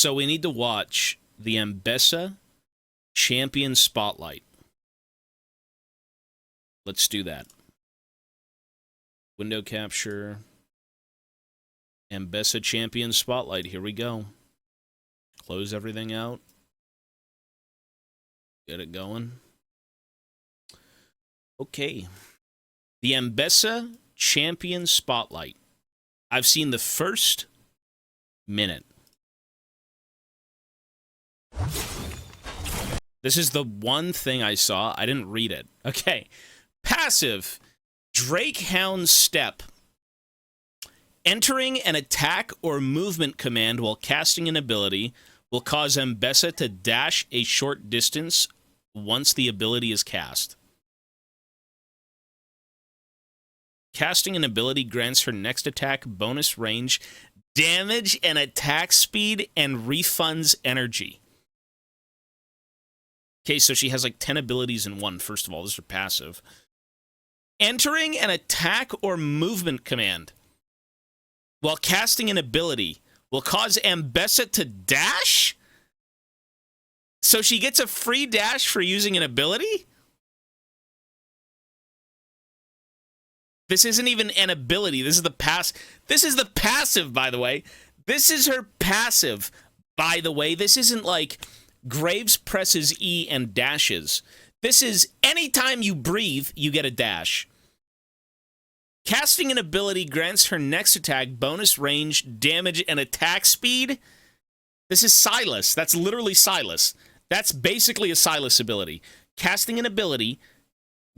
So we need to watch the Ambessa Champion Spotlight. Let's do that. Window capture. Ambessa Champion Spotlight. Here we go. Close everything out. Get it going. Okay. The Ambessa Champion Spotlight. I've seen the first minute. This is the one thing I saw. I didn't read it. Okay. Passive. Drakehound Step. Entering an attack or movement command while casting an ability will cause Ambessa to dash a short distance once the ability is cast. Casting an ability grants her next attack bonus range, damage, and attack speed, and refunds energy. Okay, so she has like 10 abilities in one, first of all. This is passive. Entering an attack or movement command while casting an ability will cause Ambessa to dash? So she gets a free dash for using an ability? This isn't even an ability. This is the This is the passive, by the way. This is her passive, by the way. This isn't like Graves presses E and dashes. This is anytime you breathe, you get a dash. Casting an ability grants her next attack bonus range, damage, and attack speed. This is Silas. That's literally Silas. That's basically a Silas ability. Casting an ability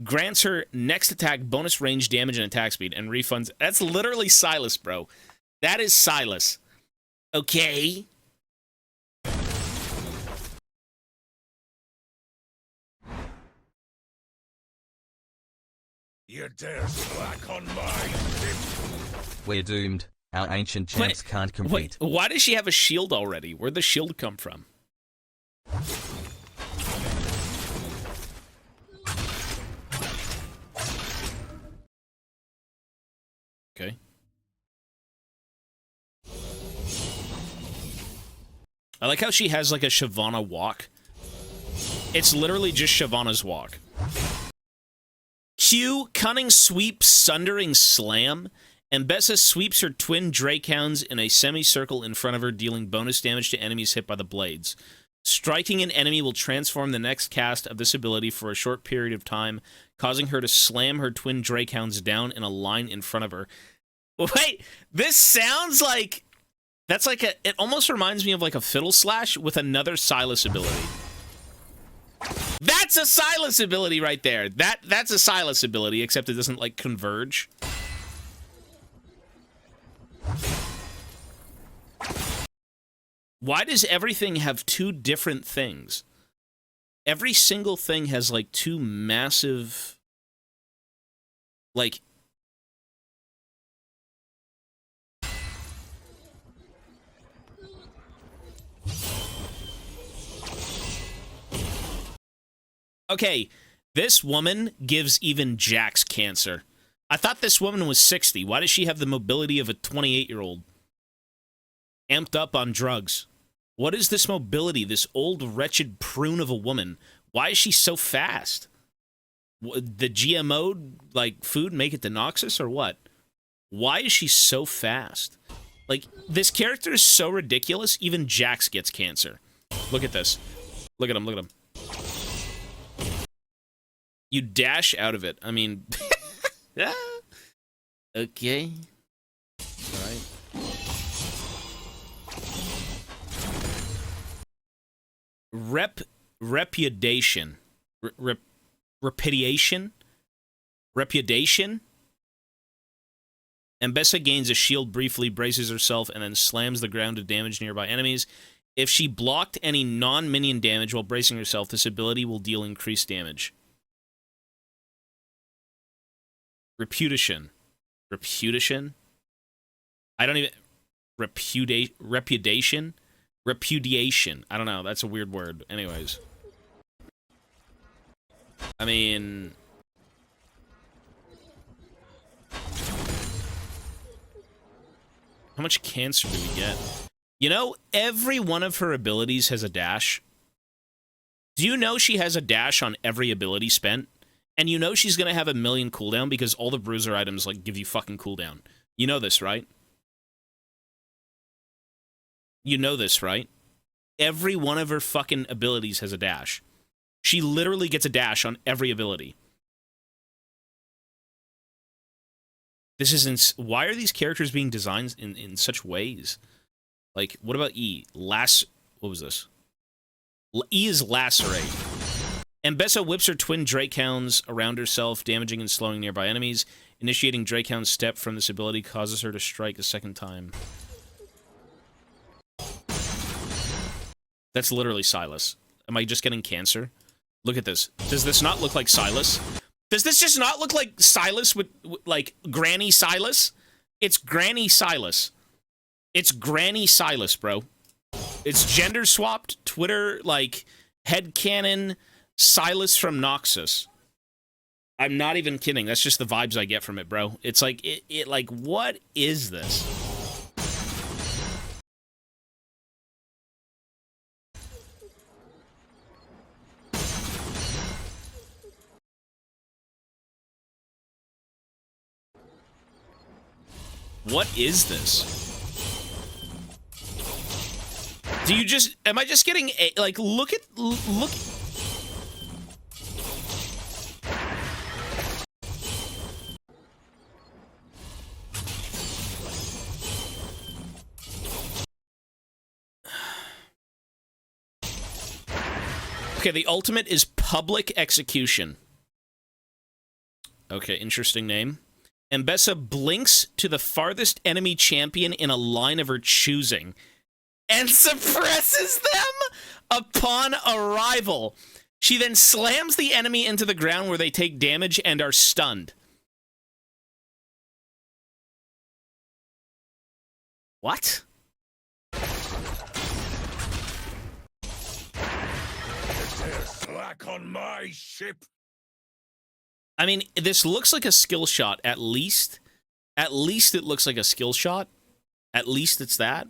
grants her next attack bonus range, damage, and attack speed, and refunds. That's literally Silas, bro. That is Silas. Okay. You dare slack on my... We're doomed. Our ancient champs can't compete. Wait, why does she have a shield already? Where'd the shield come from? Okay. I like how she has like a Shyvana walk. It's literally just Shyvana's walk. Q, Cunning Sweep, Sundering Slam. Ambessa sweeps her twin Drakehounds in a semicircle in front of her, dealing bonus damage to enemies hit by the blades. Striking an enemy will transform the next cast of this ability for a short period of time, causing her to slam her twin Drakehounds down in a line in front of her. Wait, this sounds like... That's like a... It almost reminds me of like a Fiddle Slash with another Silas ability. That's a Silas ability right there. That's a Silas ability, except it doesn't, like, converge. Why does everything have two different things? Every single thing has, like, two massive... Like... Okay, this woman gives even Jax cancer. I thought this woman was 60. Why does she have the mobility of a 28-year-old? Amped up on drugs. What is this mobility, this old, wretched prune of a woman? Why is she so fast? The GMO, like, food make it to Noxus or what? Why is she so fast? Like, this character is so ridiculous, even Jax gets cancer. Look at this. Look at him, look at him. You dash out of it. I mean... Okay. Alright. Repudiation. Repudiation? Repudiation? Ambessa gains a shield briefly, braces herself, and then slams the ground to damage nearby enemies. If she blocked any non-minion damage while bracing herself, this ability will deal increased damage. Repudiation. Repudiation? I don't even... Repudiation? Repudiation. I don't know. That's a weird word. Anyways. I mean... How much cancer do we get? You know, every one of her abilities has a dash. Do you know she has a dash on every ability spent? And you know she's going to have a million cooldown because all the bruiser items, like, give you fucking cooldown. You know this, right? You know this, right? Every one of her fucking abilities has a dash. She literally gets a dash on every ability. This is why are these characters being designed in such ways? Like, what about E? What was this? E is lacerate. Ambessa whips her twin Drakehounds around herself, damaging and slowing nearby enemies. Initiating Drakehound's step from this ability causes her to strike a second time. That's literally Silas. Am I just getting cancer? Look at this. Does this not look like Silas? Does this just not look like Silas with like, Granny Silas? It's Granny Silas. It's Granny Silas, bro. It's gender-swapped, Twitter, like, headcanon Silas from Noxus. I'm not even kidding. That's just the vibes I get from it, bro. It's like, like, what is this? What is this? Do you just... Am I just getting... like, look... Okay, the ultimate is Public Execution. Okay, interesting name. Ambessa blinks to the farthest enemy champion in a line of her choosing and suppresses them upon arrival. She then slams the enemy into the ground where they take damage and are stunned. What? Slack on my ship. I mean, this looks like a skill shot, at least. At least it looks like a skill shot. At least it's that.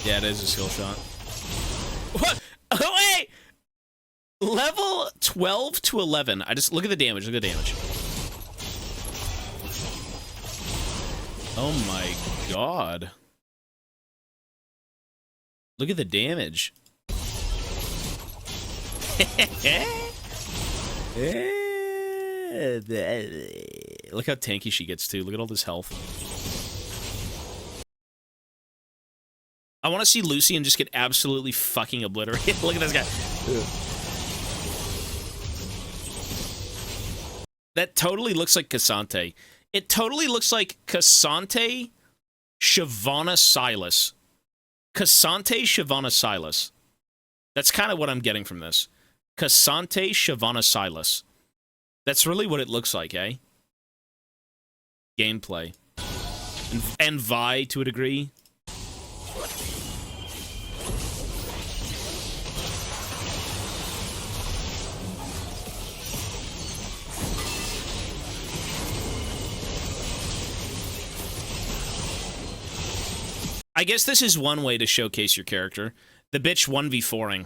Yeah, it is a skill shot. What? Oh, wait! Level 12 to 11. I just... Look at the damage. Look at the damage. Oh my god. Look at the damage. Look how tanky she gets too. Look at all this health. I want to see Lucian just get absolutely fucking obliterated. Look at this guy. That totally looks like Cassante. It totally looks like Cassante, Shyvana Silas. Cassante, Shyvana Silas. That's kind of what I'm getting from this. Cassante, Shyvana Silas. That's really what it looks like, eh? Gameplay. And Vi, to a degree. I guess this is one way to showcase your character. The bitch 1v4ing.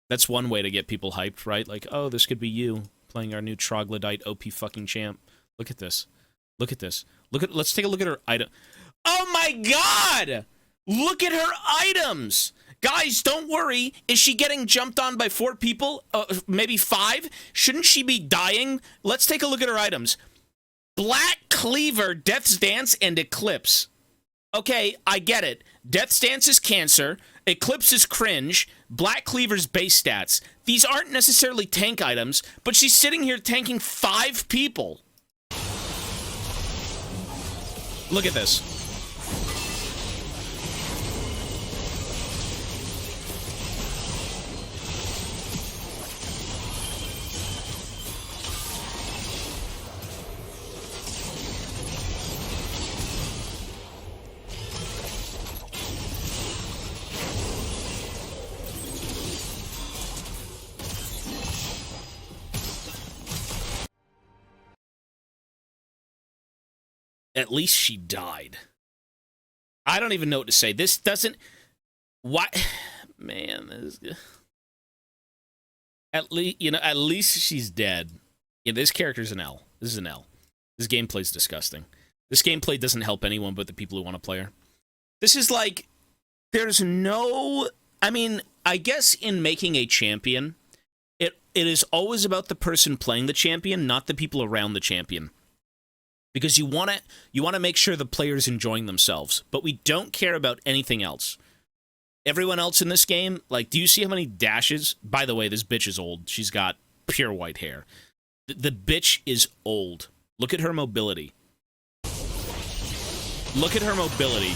That's one way to get people hyped, right? Like, oh, this could be you playing our new troglodyte OP fucking champ. Look at this. Look at this. Let's take a look at her item. Oh my god! Look at her items! Guys, don't worry. Is she getting jumped on by 4 people? Maybe 5? Shouldn't she be dying? Let's take a look at her items. Black Cleaver, Death's Dance, and Eclipse. Okay, I get it. Death's Dance is cancer, Eclipse is cringe, Black Cleaver's base stats. These aren't necessarily tank items, but she's sitting here tanking 5 people. Look at this. At least she died. I don't even know what to say. This doesn't... Why... Man, this is... At least she's dead. Yeah, this character's an L. This is an L. This gameplay's disgusting. This gameplay doesn't help anyone but the people who want to play her. This is like... There's no... I mean, I guess in making a champion, it is always about the person playing the champion, not the people around the champion. Because you want to make sure the player's enjoying themselves, but we don't care about anything else. Everyone else in this game, like, do you see how many dashes? By the way, this bitch is old. She's got pure white hair. The bitch is old. Look at her mobility. Look at her mobility.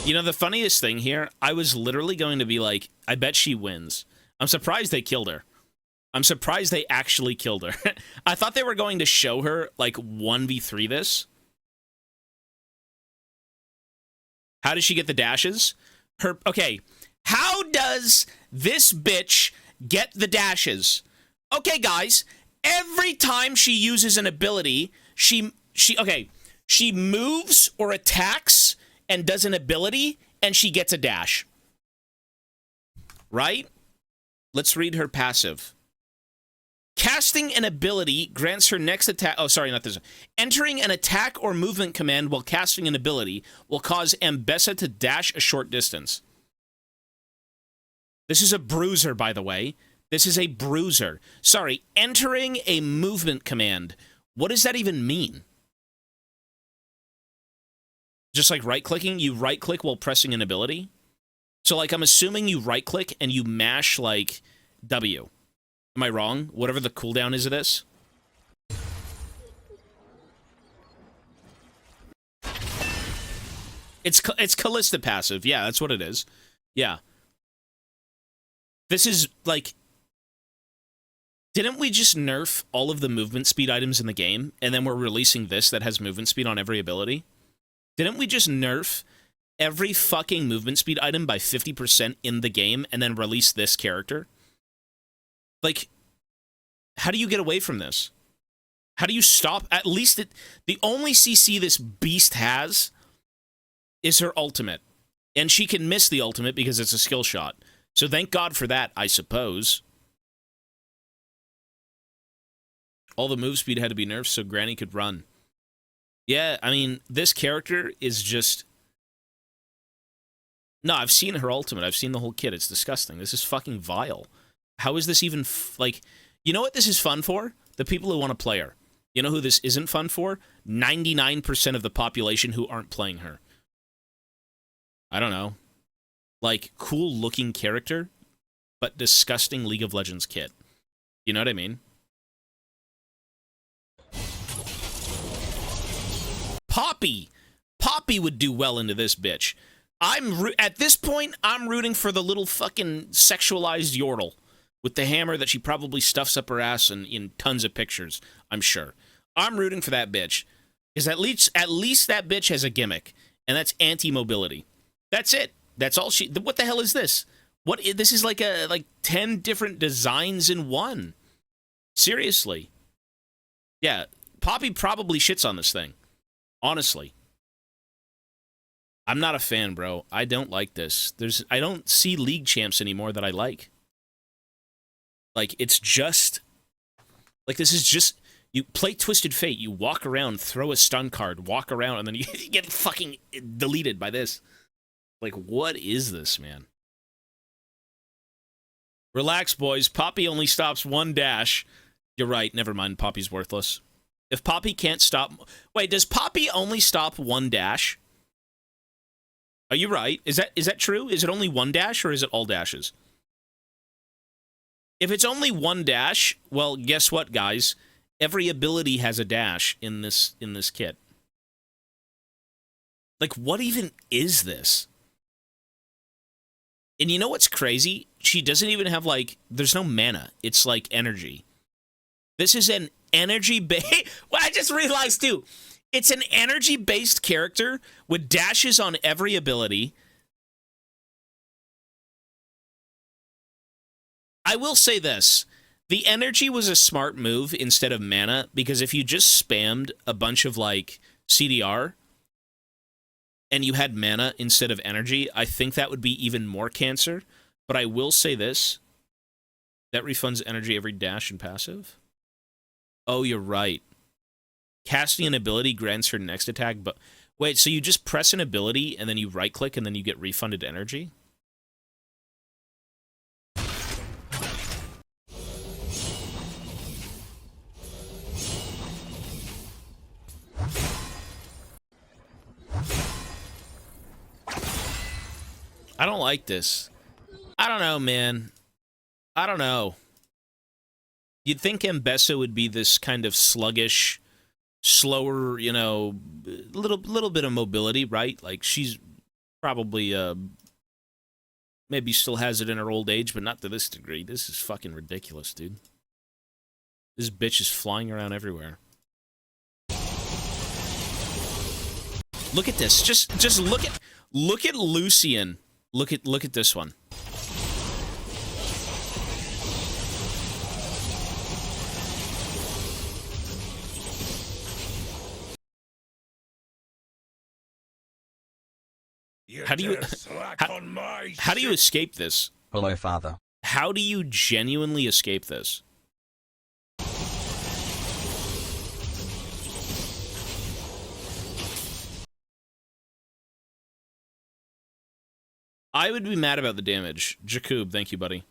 You know, the funniest thing here, I was literally going to be like, I bet she wins. I'm surprised they killed her. I'm surprised they actually killed her. I thought they were going to show her, like, 1v3 this. How does she get the dashes? Okay, how does this bitch get the dashes? Okay, guys, every time she uses an ability, she moves or attacks and does an ability, and she gets a dash. Right? Let's read her passive. Casting an ability grants her next attack... Oh, sorry, not this one. Entering an attack or movement command while casting an ability will cause Ambessa to dash a short distance. This is a bruiser, by the way. This is a bruiser. Sorry, entering a movement command. What does that even mean? Just like right-clicking, you right-click while pressing an ability? So, like, I'm assuming you right-click and you mash, like, W. Am I wrong? Whatever the cooldown is of this? It's Callista passive. Yeah, that's what it is. Yeah. This is, like... Didn't we just nerf all of the movement speed items in the game, and then we're releasing this that has movement speed on every ability? Didn't we just nerf every fucking movement speed item by 50% in the game and then release this character? Like, how do you get away from this? How do you stop? At least the only CC this beast has is her ultimate. And she can miss the ultimate because it's a skill shot. So thank God for that, I suppose. All the move speed had to be nerfed so Granny could run. Yeah, I mean, this character is just... No, I've seen her ultimate. I've seen the whole kit. It's disgusting. This is fucking vile. How is this even... like, you know what this is fun for? The people who want to play her. You know who this isn't fun for? 99% of the population who aren't playing her. I don't know. Like, cool-looking character, but disgusting League of Legends kit. You know what I mean? Poppy would do well into this bitch. At this point, I'm rooting for the little fucking sexualized Yordle with the hammer that she probably stuffs up her ass in tons of pictures, I'm sure. I'm rooting for that bitch. Because at least that bitch has a gimmick, and that's anti-mobility. That's it. That's all she... What the hell is this? This is like 10 different designs in one. Seriously. Yeah, Poppy probably shits on this thing. Honestly. I'm not a fan, bro. I don't like this. I don't see League champs anymore that I like. Like, it's just... Like, this is just... You play Twisted Fate, you walk around, throw a stun card, walk around, and then you get fucking deleted by this. Like, what is this, man? Relax, boys. Poppy only stops one dash. You're right. Never mind. Poppy's worthless. If Poppy can't stop... Wait, does Poppy only stop one dash? Are you right? Is that true? Is it only one dash, or is it all dashes? If it's only one dash, well, guess what, guys? Every ability has a dash in this kit. Like, what even is this? And you know what's crazy? she doesn't even have, like, there's no mana. It's, like, energy. This is an energy-based... Well, I just realized, too. It's an energy-based character with dashes on every ability. I will say this. The energy was a smart move instead of mana, because if you just spammed a bunch of, like, CDR and you had mana instead of energy, I think that would be even more cancer. But I will say this. That refunds energy every dash and passive. Oh, you're right. Casting an ability grants her next attack, but... Wait, so you just press an ability and then you right-click and then you get refunded energy? I don't like this. I don't know, man. I don't know. You'd think Ambessa would be this kind of sluggish, slower, you know, little bit of mobility, right? Like, she's probably, maybe still has it in her old age, but not to this degree. This is fucking ridiculous, dude. This bitch is flying around everywhere. Look at this. Just look at Lucian. Look at this one. How do you escape this? Hello, father. How do you genuinely escape this? I would be mad about the damage. Jakub, thank you, buddy.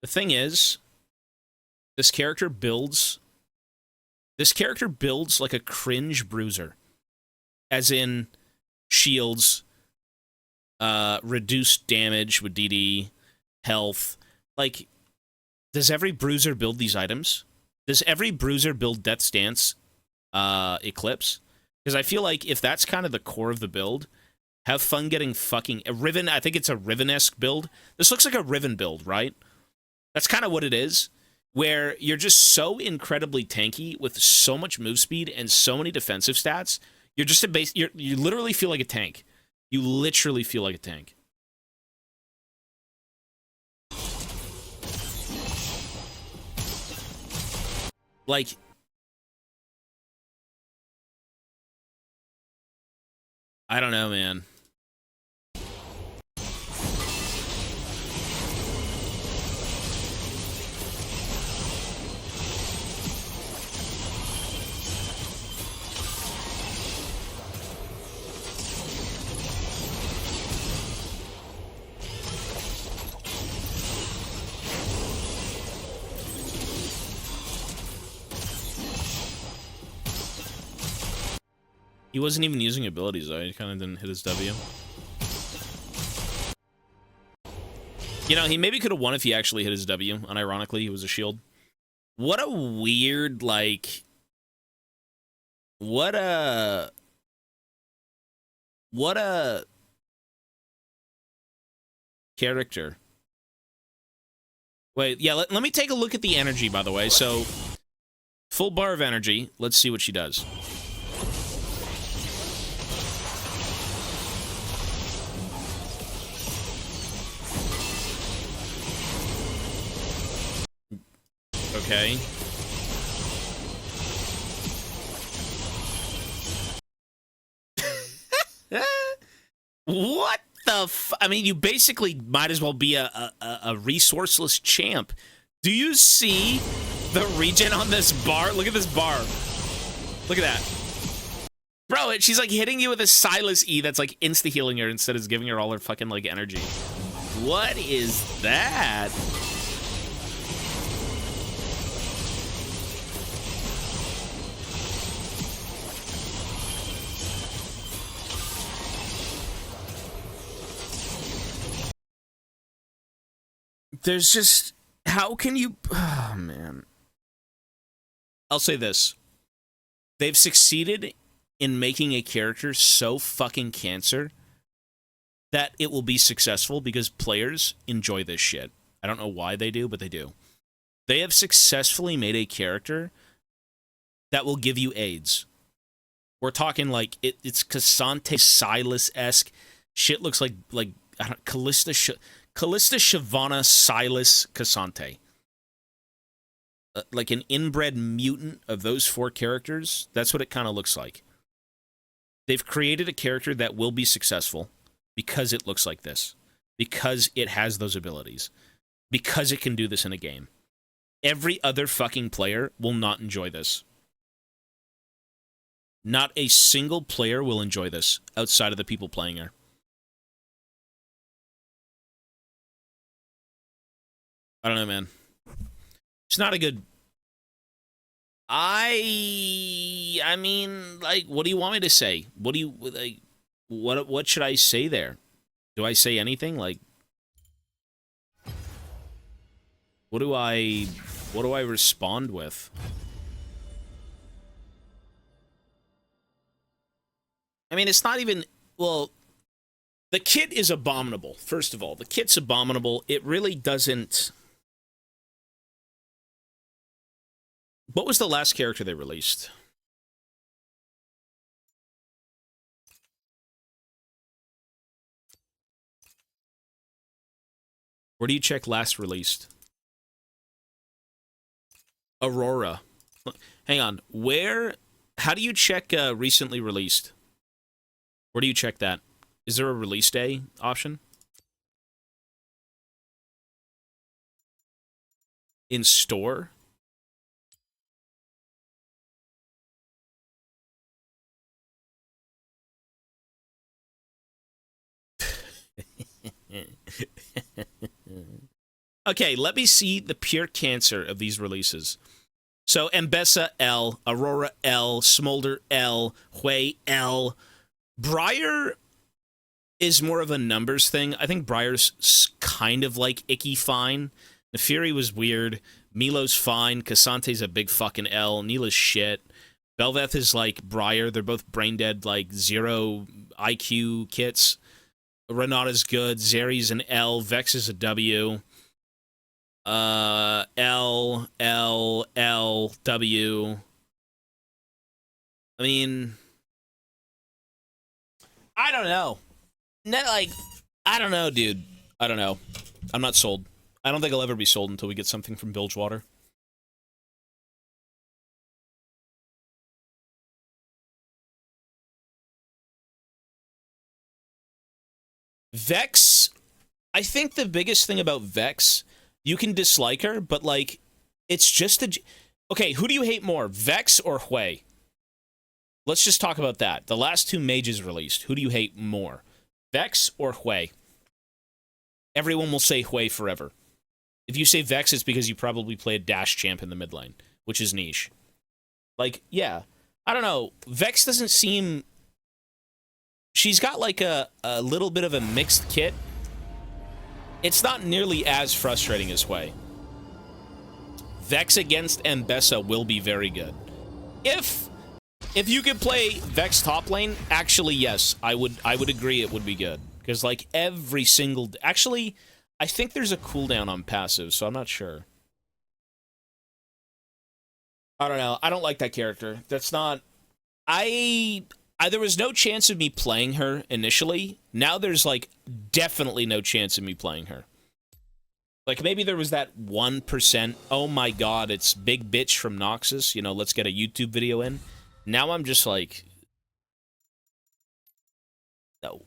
The thing is, this character builds like a cringe bruiser. As in, shields, reduced damage with DD, health. Like, does every bruiser build these items? Does every bruiser build Death Stance, Eclipse? Because I feel like if that's kind of the core of the build, have fun getting fucking... A Riven, I think it's a Riven-esque build. This looks like a Riven build, right? That's kind of what it is. Where you're just so incredibly tanky with so much move speed and so many defensive stats. You're just a base... You literally feel like a tank. You literally feel like a tank. Like... I don't know, man. He wasn't even using abilities, though. He kind of didn't hit his W. You know, he maybe could have won if he actually hit his W. Unironically, he was a shield. What a weird, like... What a character. Wait, yeah, let me take a look at the energy, by the way. So, full bar of energy. Let's see what she does. Okay. What the I mean, you basically might as well be a resourceless champ. Do you see the regen on this bar? Look at this bar. Look at that. Bro, she's like hitting you with a Silas E that's like insta-healing her instead of giving her all her fucking like energy. What is that? There's just... How can you... Oh, man. I'll say this. They've succeeded in making a character so fucking cancer that it will be successful because players enjoy this shit. I don't know why they do, but they do. They have successfully made a character that will give you AIDS. We're talking like it's Cassante Silas-esque. Shit looks like I don't, Callista Shavana Silas Cassante. Like an inbred mutant of those 4 characters. That's what it kind of looks like. They've created a character that will be successful because it looks like this. Because it has those abilities. Because it can do this in a game. Every other fucking player will not enjoy this. Not a single player will enjoy this outside of the people playing her. I don't know, man. It's not a good... I mean, like, what do you want me to say? What do you... like? What should I say there? Do I say anything? Like... What do I respond with? I mean, it's not even... Well, the kit is abominable, first of all. The kit's abominable. It really doesn't... What was the last character they released? Where do you check last released? Aurora. Hang on. Where... How do you check recently released? Where do you check that? Is there a release day option? In store? Okay, let me see the pure cancer of these releases. So, Ambessa, L. Aurora, L. Smolder, L. Hui, L. Briar is more of a numbers thing. I think Briar's kind of like icky fine. Neferi was weird. Milo's fine. Cassante's a big fucking L. Neela's shit. Belveth is like Briar. They're both brain dead, like 0 IQ kits. Renata's good. Zeri's an L. Vex is a W. L, L, L, W. I mean... I don't know. I don't know, dude. I don't know. I'm not sold. I don't think I'll ever be sold until we get something from Bilgewater. Vex, I think the biggest thing about Vex, you can dislike her, but, like, it's just a... Okay, who do you hate more, Vex or Hui? Let's just talk about that. The last 2 mages released, who do you hate more? Vex or Hui? Everyone will say Hui forever. If you say Vex, it's because you probably play a dash champ in the mid lane, which is niche. Like, yeah. I don't know. Vex doesn't seem... She's got, like, a little bit of a mixed kit. It's not nearly as frustrating as Hui. Vex against Ambessa will be very good. If you could play Vex top lane, actually, yes, I would agree it would be good. Because, like, every single... Actually, I think there's a cooldown on passive, so I'm not sure. I don't know. I don't like that character. That's not... There was no chance of me playing her initially. Now there's, like, definitely no chance of me playing her. Like, maybe there was that 1%, oh my god, it's Big Bitch from Noxus, you know, let's get a YouTube video in. Now I'm just like... No.